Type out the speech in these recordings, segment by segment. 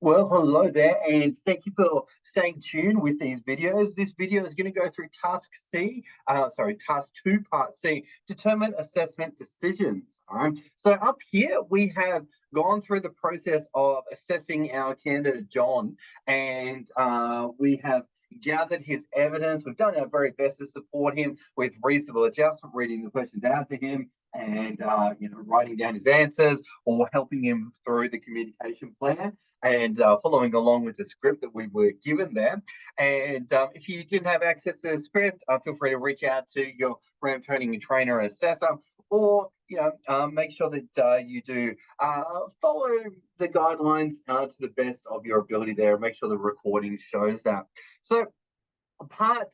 Well, hello there, and thank you for staying tuned with these videos. This video is going to go through task 2, part C, determine assessment decisions. All right. So up here, we have gone through the process of assessing our candidate, John, and we have gathered his evidence. We've done our very best to support him with reasonable adjustment, reading the questions out to him, and writing down his answers or helping him through the communication plan and following along with the script that we were given there. And if you didn't have access to the script, feel free to reach out to your ramp training and trainer assessor, or make sure that you do follow the guidelines to the best of your ability there. Make sure the recording shows that. So part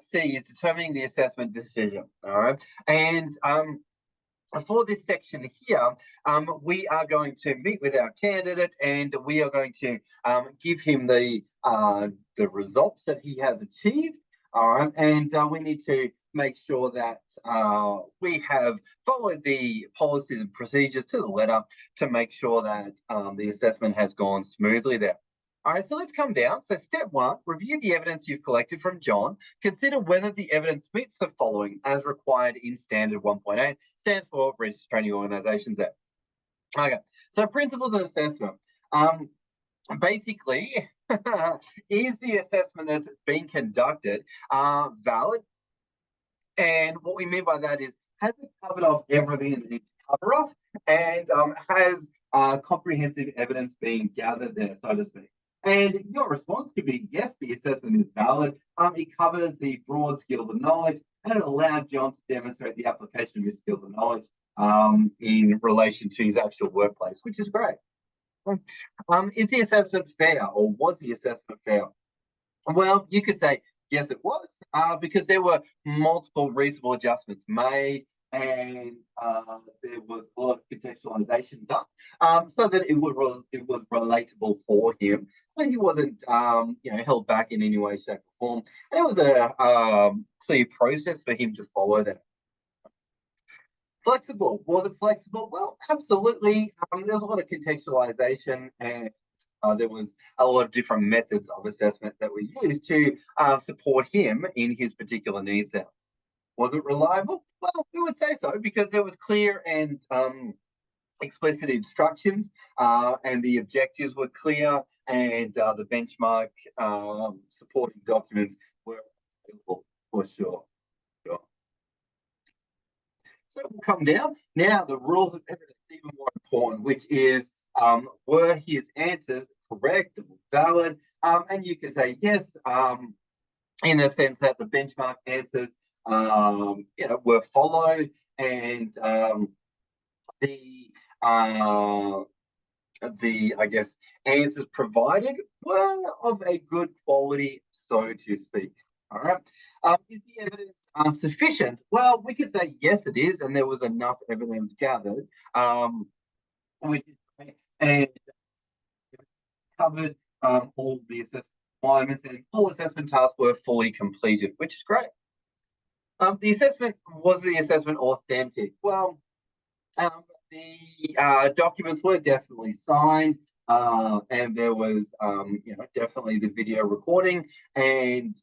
C is determining the assessment decision. All right, and for this section here, we are going to meet with our candidate, and we are going to give him the results that he has achieved. All right, and we need to make sure that we have followed the policies and procedures to the letter to make sure that the assessment has gone smoothly there. All right, so let's come down. So step 1, review the evidence you've collected from John. Consider whether the evidence meets the following as required in Standard 1.8, stands for Registered Training Organisations Act. Okay, so principles of assessment. Basically, is the assessment that's being conducted valid? And what we mean by that is, has it covered off everything it needs to cover off? And has comprehensive evidence being gathered there, so to speak? And your response could be, yes, the assessment is valid. It covers the broad skills and knowledge, and it allowed John to demonstrate the application of his skills and knowledge in relation to his actual workplace, which is great. Is the assessment fair, or was the assessment fair? Well, you could say, yes, it was, because there were multiple reasonable adjustments made, and there was a lot of contextualization done, so that it was relatable for him. So he wasn't, held back in any way, shape, or form. And it was a clear process for him to follow that. Flexible. Was it flexible? Well, absolutely. There was a lot of contextualization, and there was a lot of different methods of assessment that were used to support him in his particular needs there. Was it reliable? Well, we would say so, because there was clear and explicit instructions, and the objectives were clear, and the benchmark supporting documents were available for sure. So we'll come down. Now, the rules of evidence, even more important, which is, were his answers correct or valid? And you can say yes, in the sense that the benchmark answers were followed, and the answers provided were of a good quality, so to speak. All right. Is the evidence sufficient? Well, we could say yes, it is, and there was enough evidence gathered, and covered all the assessment requirements, and all assessment tasks were fully completed, which is great. Was the assessment authentic? Well, the documents were definitely signed, and there was definitely the video recording, and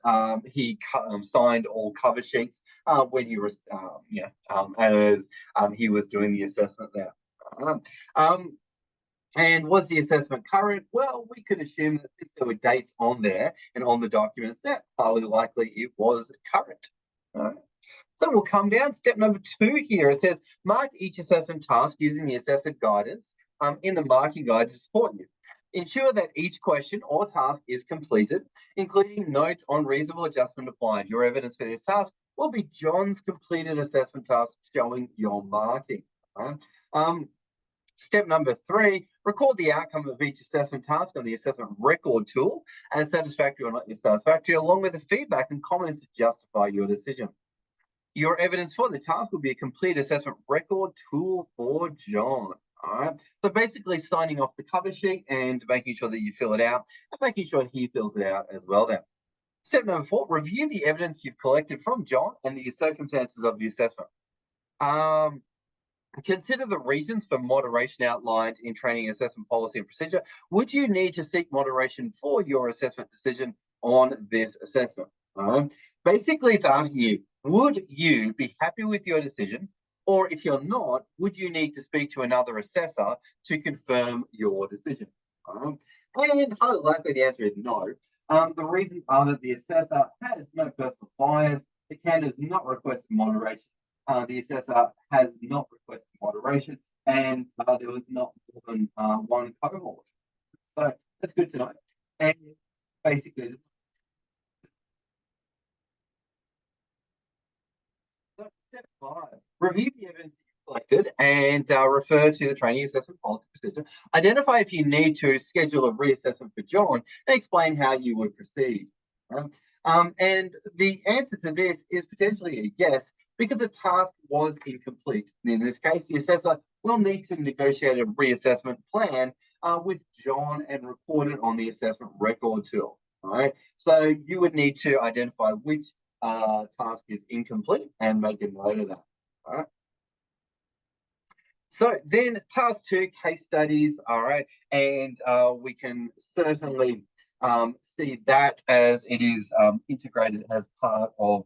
he signed all cover sheets when he was as he was doing the assessment there. And was the assessment current? Well, we could assume that since there were dates on there and on the documents, that highly likely it was current. All right. So we'll come down. Step number 2 here. It says, mark each assessment task using the assessor guidance in the marking guide to support you. Ensure that each question or task is completed, including notes on reasonable adjustment applied. Your evidence for this task will be John's completed assessment task showing your marking. Right? Step number 3, record the outcome of each assessment task on the assessment record tool as satisfactory or not satisfactory, along with the feedback and comments to justify your decision. Your evidence for the task will be a complete assessment record tool for John. All right. So basically signing off the cover sheet and making sure that you fill it out, and making sure he fills it out as well there. Step number 4, review the evidence you've collected from John and the circumstances of the assessment. Consider the reasons for moderation outlined in training assessment policy and procedure. Would you need to seek moderation for your assessment decision on this assessment? Basically, it's asking you, would you be happy with your decision? Or if you're not, would you need to speak to another assessor to confirm your decision? And highly likely the answer is no. The reasons are that the assessor has no personal bias, the candidate has not requested moderation, the assessor has not requested moderation, and there was not more than one cohort. So that's good to know. And basically, so step 5, review the evidence collected and refer to the training assessment policy procedure. Identify if you need to schedule a reassessment for John and explain how you would proceed. And the answer to this is potentially a yes, because the task was incomplete. In this case, the assessor will need to negotiate a reassessment plan with John and record it on the assessment record tool. All right. So you would need to identify which task is incomplete and make a note of that. All right. So then task 2, case studies. All right. And we can certainly see that as it is integrated as part of,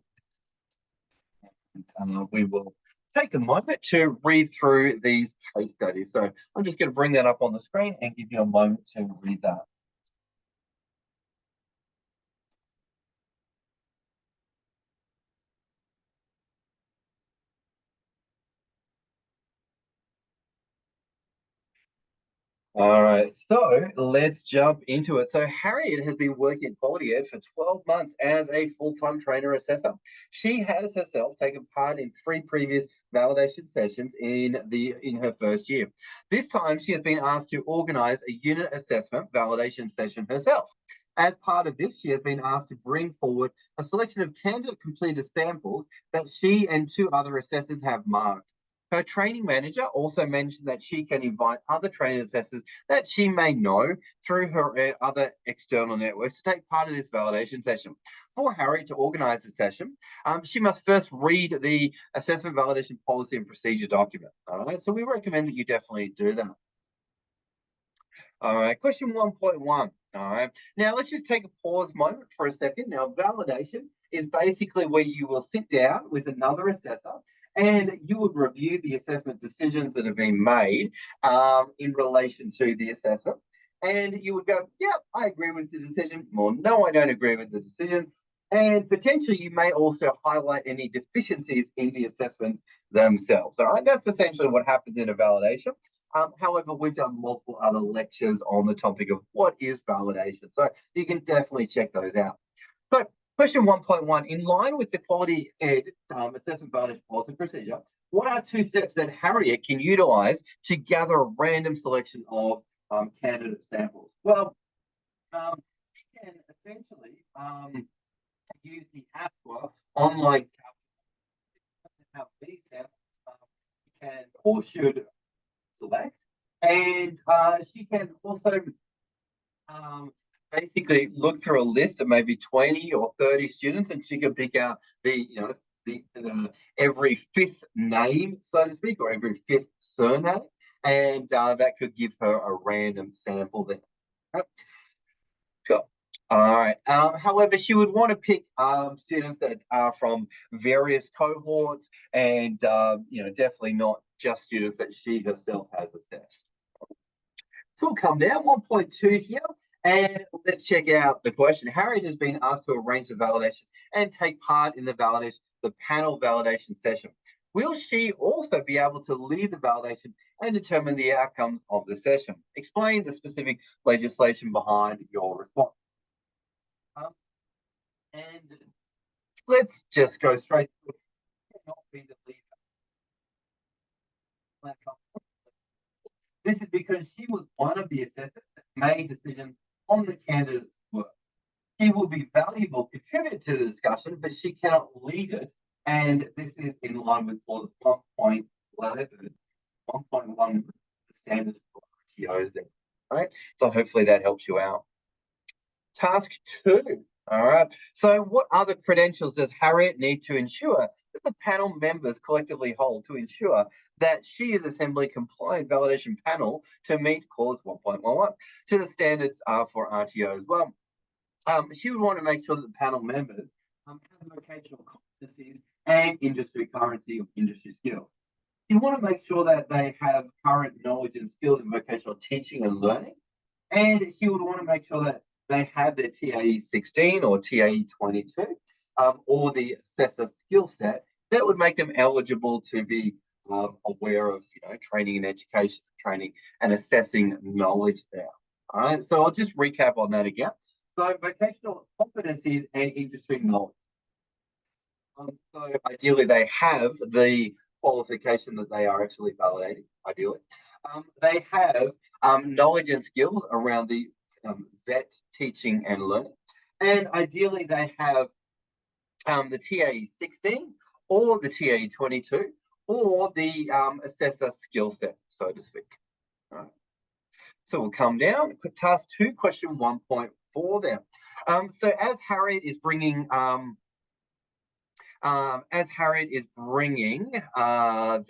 we will take a moment to read through these case studies. So I'm just going to bring that up on the screen and give you a moment to read that. All right, so let's jump into it. So Harriet has been working at Quality Ed for 12 months as a full-time trainer assessor. She has herself taken part in 3 previous validation sessions in her first year. This time, she has been asked to organize a unit assessment validation session herself. As part of this, she has been asked to bring forward a selection of candidate-completed samples that she and 2 other assessors have marked. Her training manager also mentioned that she can invite other training assessors that she may know through her other external networks to take part of this validation session. For Harry to organise the session, she must first read the assessment validation policy and procedure document. All right, so we recommend that you definitely do that. All right, question 1.1. All right, now let's just take a pause moment for a second. Now, validation is basically where you will sit down with another assessor and you would review the assessment decisions that have been made in relation to the assessment. And you would go, yeah, I agree with the decision. Or no, I don't agree with the decision. And potentially you may also highlight any deficiencies in the assessments themselves. All right, that's essentially what happens in a validation. However, we've done multiple other lectures on the topic of what is validation. So you can definitely check those out. So question 1.1, in line with the Quality Ed assessment validation policy procedure, what are 2 steps that Harriet can utilize to gather a random selection of candidate samples? Well, she can essentially use the ASWA online calculator. These samples you can or should select, and she can also basically look through a list of maybe 20 or 30 students, and she can pick out the every 5th name, so to speak, or every 5th surname, and that could give her a random sample there. Cool. All right. However, she would want to pick students that are from various cohorts, and definitely not just students that she herself has assessed. So we'll come down 1.2 here, and let's check out the question. Harriet has been asked to arrange the validation and take part in the panel validation session. Will she also be able to lead the validation and determine the outcomes of the session? Explain the specific legislation behind your response. And let's just go straight to it. Cannot be the leader. This is because she was one of the assessors that made decisions on the candidate's work. She will be valuable contributor to the discussion, but she cannot lead it. And this is in line with clause 1.1 standards for RTOs there. Right? So hopefully that helps you out. Task 2. All right. So, what other credentials does Harriet need to ensure that the panel members collectively hold to ensure that she is assembly compliant validation panel to meet clause 1.11 to the standards for RTO as well? She would want to make sure that the panel members have vocational competencies and industry currency of industry skills. You want to make sure that they have current knowledge and skills in vocational teaching and learning. And she would want to make sure that they have their TAE16 or TAE22 or the assessor skill set that would make them eligible to be aware of, training and education, training and assessing knowledge there. All right, so I'll just recap on that again. So vocational competencies and industry knowledge. So ideally, they have the qualification that they are actually validating. Ideally, they have knowledge and skills around the vet teaching and learning, and ideally, they have the TAE16 or the TAE22 or the assessor skill set, so to speak. All right. So we'll come down. Task 2, question 1.4 there. So as Harriet is bringing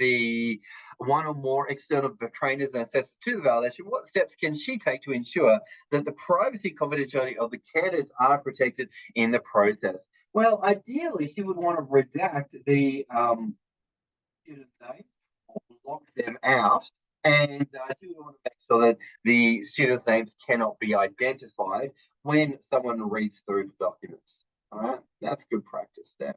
the one or more external trainers and assessors to the validation, what steps can she take to ensure that the privacy confidentiality of the candidates are protected in the process? Well, ideally, she would want to redact the student names or lock them out, and she would want to make sure that the students' names cannot be identified when someone reads through the documents. All right, that's good practice there.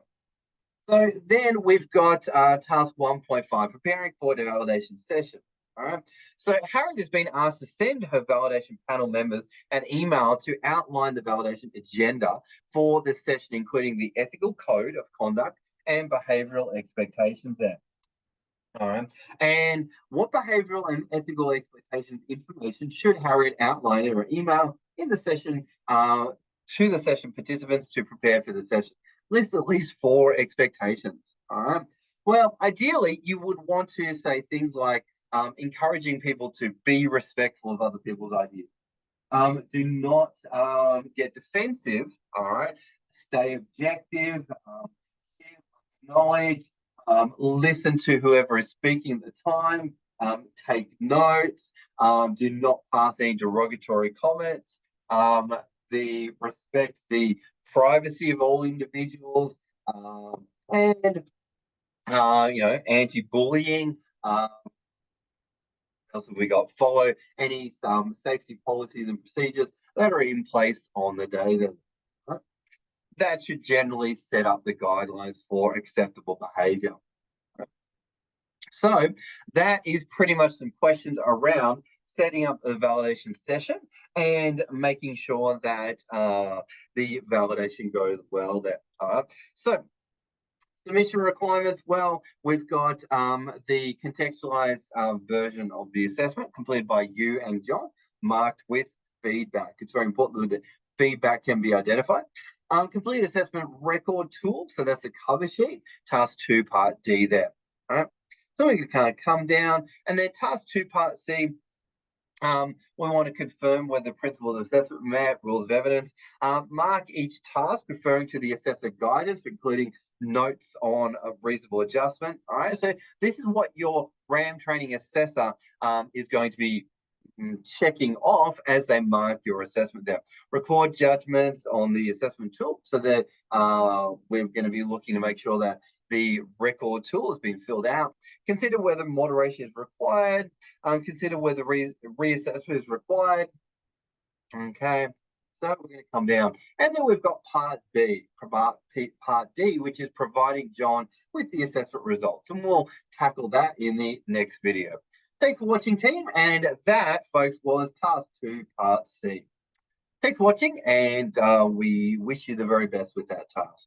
So then we've got task 1.5, preparing for the validation session. All right. So Harriet has been asked to send her validation panel members an email to outline the validation agenda for the session, including the ethical code of conduct and behavioral expectations there. All right. And what behavioral and ethical expectations information should Harriet outline in her email in the session to the session participants to prepare for the session? List at least 4 expectations. All right. Well, ideally, you would want to say things like encouraging people to be respectful of other people's ideas. Do not get defensive. All right. Stay objective. Share knowledge. Listen to whoever is speaking at the time. Take notes. Do not pass any derogatory comments. Respect the privacy of all individuals, and anti-bullying. Else have we got? Follow any safety policies and procedures that are in place on the day. That should generally set up the guidelines for acceptable behaviour. So that is pretty much some questions around setting up a validation session and making sure that the validation goes well there. So submission requirements, well, we've got the contextualized version of the assessment completed by you and John, marked with feedback. It's very important that feedback can be identified. Complete assessment record tool, so that's a cover sheet, task 2, part D there. All right. So we can kind of come down, and then task 2, part C, we want to confirm whether principles of assessment met rules of evidence. Mark each task referring to the assessor guidance, including notes on a reasonable adjustment. All right, so this is what your RAM training assessor is going to be checking off as they mark your assessment there. Record judgments on the assessment tool, so that we're going to be looking to make sure that the record tool has been filled out. Consider whether moderation is required. Consider whether reassessment is required. Okay, so we're going to come down. And then we've got part B, part D, which is providing John with the assessment results. And we'll tackle that in the next video. Thanks for watching, team. And that, folks, was task 2, part C. Thanks for watching, and we wish you the very best with that task.